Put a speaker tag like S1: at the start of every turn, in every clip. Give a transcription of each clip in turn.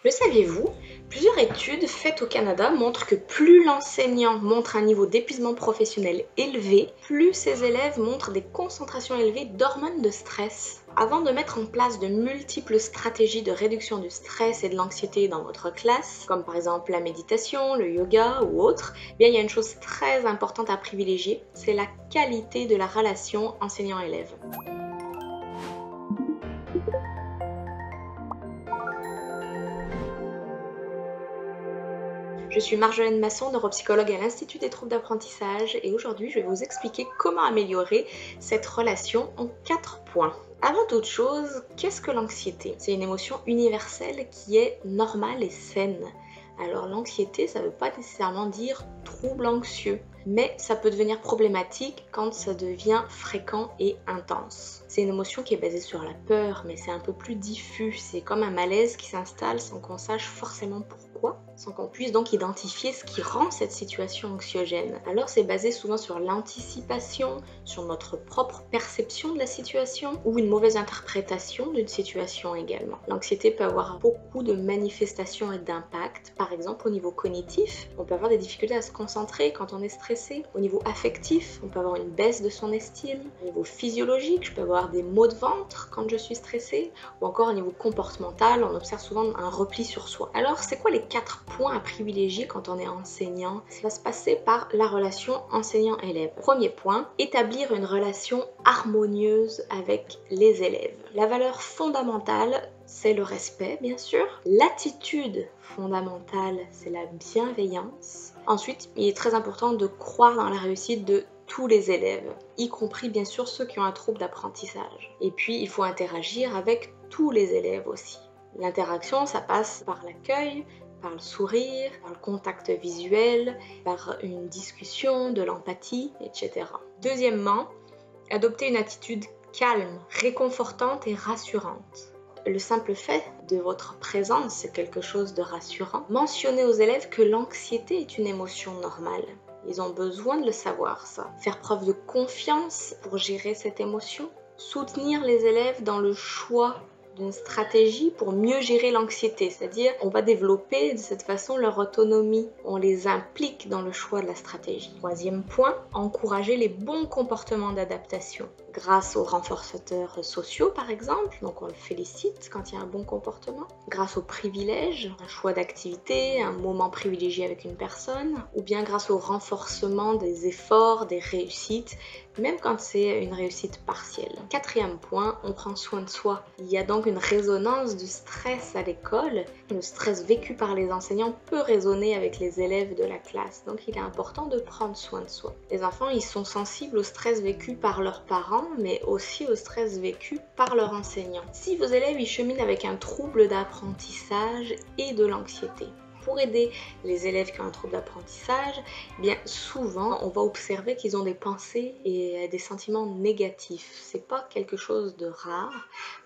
S1: Le saviez-vous? Plusieurs études faites au Canada montrent que plus l'enseignant montre un niveau d'épuisement professionnel élevé, plus ses élèves montrent des concentrations élevées d'hormones de stress. Avant de mettre en place de multiples stratégies de réduction du stress et de l'anxiété dans votre classe, comme par exemple la méditation, le yoga ou autre, il y a une chose très importante à privilégier, c'est la qualité de la relation enseignant-élève. Je suis Marjolaine Masson, neuropsychologue à l'Institut des troubles d'apprentissage et aujourd'hui je vais vous expliquer comment améliorer cette relation en 4 points. Avant toute chose, qu'est-ce que l'anxiété? C'est une émotion universelle qui est normale et saine. Alors l'anxiété, ça ne veut pas nécessairement dire trouble anxieux, mais ça peut devenir problématique quand ça devient fréquent et intense. C'est une émotion qui est basée sur la peur, mais c'est un peu plus diffus. C'est comme un malaise qui s'installe sans qu'on sache forcément pourquoi, sans qu'on puisse donc identifier ce qui rend cette situation anxiogène. Alors c'est basé souvent sur l'anticipation, sur notre propre perception de la situation ou une mauvaise interprétation d'une situation également. L'anxiété peut avoir beaucoup de manifestations et d'impacts. Par exemple, au niveau cognitif, on peut avoir des difficultés à se concentrer quand on est stressé. Au niveau affectif, on peut avoir une baisse de son estime. Au niveau physiologique, je peux avoir des maux de ventre quand je suis stressée. Ou encore au niveau comportemental, on observe souvent un repli sur soi. Alors, c'est quoi les 4 points à privilégier quand on est enseignant? Ça va se passer par la relation enseignant-élève. Premier point, établir une relation harmonieuse avec les élèves. La valeur fondamentale, c'est le respect, bien sûr. L'attitude fondamentale, c'est la bienveillance. Ensuite, il est très important de croire dans la réussite de tous les élèves, y compris bien sûr ceux qui ont un trouble d'apprentissage. Et puis, il faut interagir avec tous les élèves aussi. L'interaction, ça passe par l'accueil, par le sourire, par le contact visuel, par une discussion, de l'empathie, etc. Deuxièmement, adopter une attitude calme, réconfortante et rassurante. Le simple fait de votre présence, c'est quelque chose de rassurant. Mentionnez aux élèves que l'anxiété est une émotion normale. Ils ont besoin de le savoir, ça. Faire preuve de confiance pour gérer cette émotion. Soutenir les élèves dans le choix d'une stratégie pour mieux gérer l'anxiété, c'est-à-dire on va développer de cette façon leur autonomie, on les implique dans le choix de la stratégie. Troisième point, encourager les bons comportements d'adaptation grâce aux renforçateurs sociaux par exemple, donc on le félicite quand il y a un bon comportement, grâce aux privilèges, un choix d'activité, un moment privilégié avec une personne, ou bien grâce au renforcement des efforts, des réussites, même quand c'est une réussite partielle. Quatrième point, on prend soin de soi. Il y a donc une résonance du stress à l'école. Le stress vécu par les enseignants peut résonner avec les élèves de la classe, donc il est important de prendre soin de soi. Les enfants, ils sont sensibles au stress vécu par leurs parents, mais aussi au stress vécu par leurs enseignants. Si vos élèves, ils cheminent avec un trouble d'apprentissage et de l'anxiété, pour aider les élèves qui ont un trouble d'apprentissage, bien souvent on va observer qu'ils ont des pensées et des sentiments négatifs. C'est pas quelque chose de rare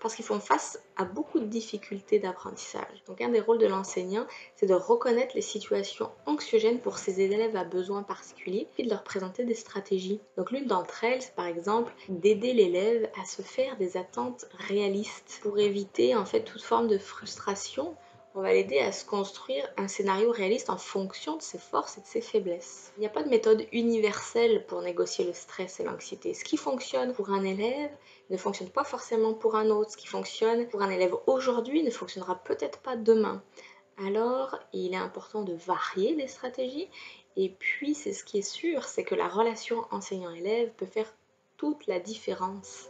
S1: parce qu'ils font face à beaucoup de difficultés d'apprentissage. Donc un des rôles de l'enseignant, c'est de reconnaître les situations anxiogènes pour ces élèves à besoins particuliers et de leur présenter des stratégies. Donc l'une d'entre elles, c'est par exemple d'aider l'élève à se faire des attentes réalistes pour éviter en fait toute forme de frustration. On va l'aider à se construire un scénario réaliste en fonction de ses forces et de ses faiblesses. Il n'y a pas de méthode universelle pour négocier le stress et l'anxiété. Ce qui fonctionne pour un élève ne fonctionne pas forcément pour un autre. Ce qui fonctionne pour un élève aujourd'hui ne fonctionnera peut-être pas demain. Alors, il est important de varier les stratégies. Et puis, c'est ce qui est sûr, c'est que la relation enseignant-élève peut faire toute la différence.